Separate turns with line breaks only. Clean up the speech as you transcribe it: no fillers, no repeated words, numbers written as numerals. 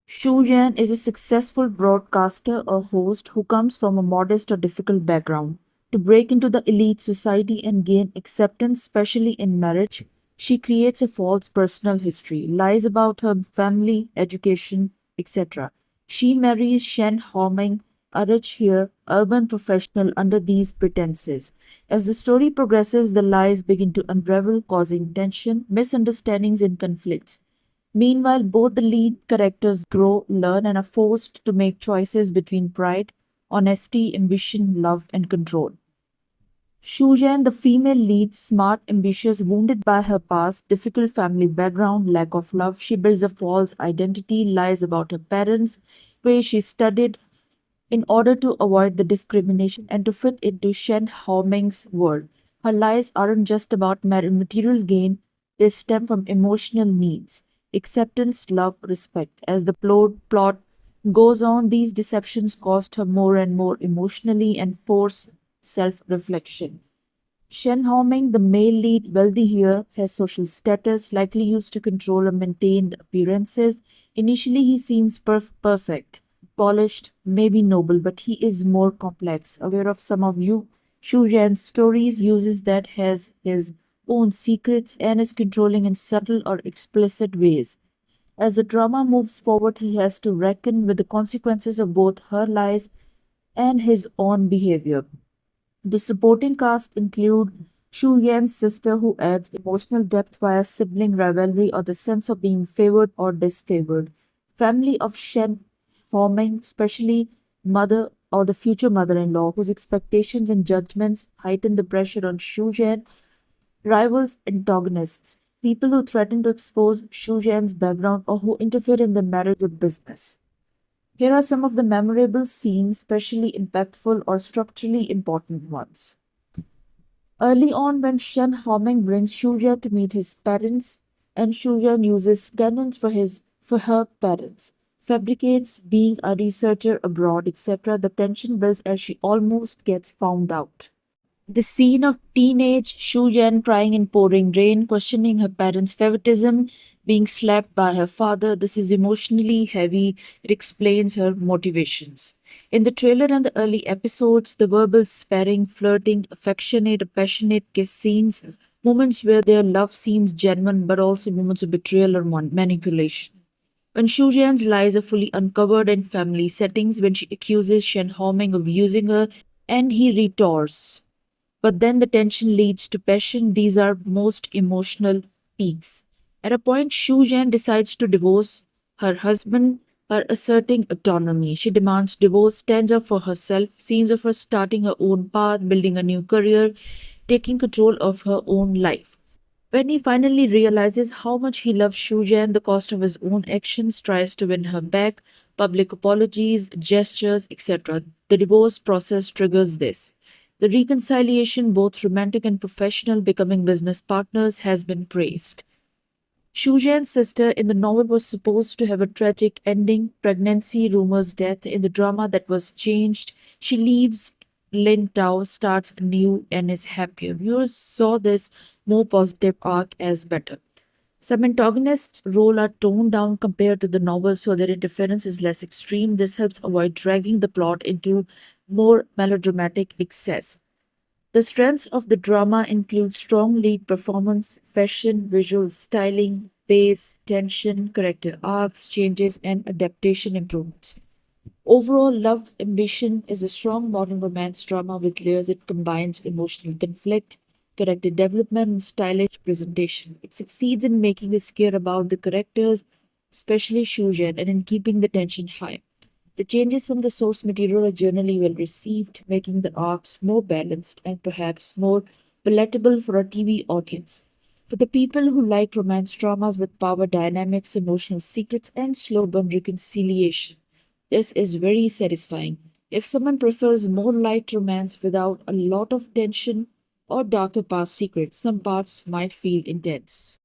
Shu Yan is a successful broadcaster or host who comes from a modest or difficult background. To break into the elite society and gain acceptance, especially in marriage, she creates a false personal history, lies about her family, education, etc. She marries Shen Homing, a rich here, urban professional under these pretenses. As the story progresses, the lies begin to unravel, causing tension, misunderstandings, and conflicts. Meanwhile, both the lead characters grow, learn, and are forced to make choices between pride, honesty, ambition, love, and control. Shuyan, the female lead, smart, ambitious, wounded by her past, difficult family background, lack of love, she builds a false identity, lies about her parents, where she studied in order to avoid the discrimination and to fit into Shen Haoming's world. Her lies aren't just about material gain, they stem from emotional needs, acceptance, love, respect. As the plot goes on, these deceptions cost her more and more emotionally and force self reflection. Shen Haoming, the male lead, wealthy here, has social status, likely used to control or maintain the appearances. Initially, he seems perfect, polished, maybe noble, but he is more complex. Aware of some of Shu Zhan's stories, uses that has his own secrets and is controlling in subtle or explicit ways. As the drama moves forward, he has to reckon with the consequences of both her lies and his own behavior. The supporting cast include Shu Yan's sister, who adds emotional depth via sibling rivalry or the sense of being favored or disfavored. Family of Shen Homing, especially mother or the future mother-in-law, whose expectations and judgments heighten the pressure on Shu Yan. Rivals, antagonists, people who threaten to expose Shu Yan's background or who interfere in the marriage or business. Here are some of the memorable scenes, especially impactful or structurally important ones. Early on, when Shen Homing brings Shurya to meet his parents, and Shurya uses stand-ins for her parents, fabricates being a researcher abroad, etc., the tension builds as she almost gets found out. The scene of teenage Shu Yan crying in pouring rain, questioning her parents' favoritism, being slapped by her father. This is emotionally heavy. It explains her motivations. In the trailer and the early episodes, the verbal sparring, flirting, affectionate, passionate kiss scenes, moments where their love seems genuine but also moments of betrayal or manipulation. When Shu Yan's lies are fully uncovered in family settings, when she accuses Shen Homing of using her and he retorts, but then the tension leads to passion. These are most emotional peaks. At a point, Shu Zhan decides to divorce her husband, her asserting autonomy. She demands divorce, stands up for herself, scenes of her starting her own path, building a new career, taking control of her own life. When he finally realizes how much he loves Shu Zhan, the cost of his own actions, tries to win her back, public apologies, gestures, etc. The divorce process triggers this. The reconciliation, both romantic and professional, becoming business partners, has been praised. Shu Zhan's sister in the novel was supposed to have a tragic ending, pregnancy, rumors, death. In the drama, that was changed. She leaves Lin Tao, starts anew, and is happier. Viewers saw this more positive arc as better. Some antagonists' role are toned down compared to the novel so their interference is less extreme. This helps avoid dragging the plot into more melodramatic excess. The strengths of the drama include strong lead performance, fashion, visual styling, pace, tension, character arcs, changes, and adaptation improvements. Overall, Love's Ambition is a strong modern romance drama with layers. It combines emotional conflict, character development, and stylish presentation. It succeeds in making us care about the characters, especially Shujan, and in keeping the tension high. The changes from the source material are generally well received, making the arcs more balanced and perhaps more palatable for a TV audience. For the people who like romance dramas with power dynamics, emotional secrets, and slow burn reconciliation, this is very satisfying. If someone prefers more light romance without a lot of tension or darker past secrets, some parts might feel intense.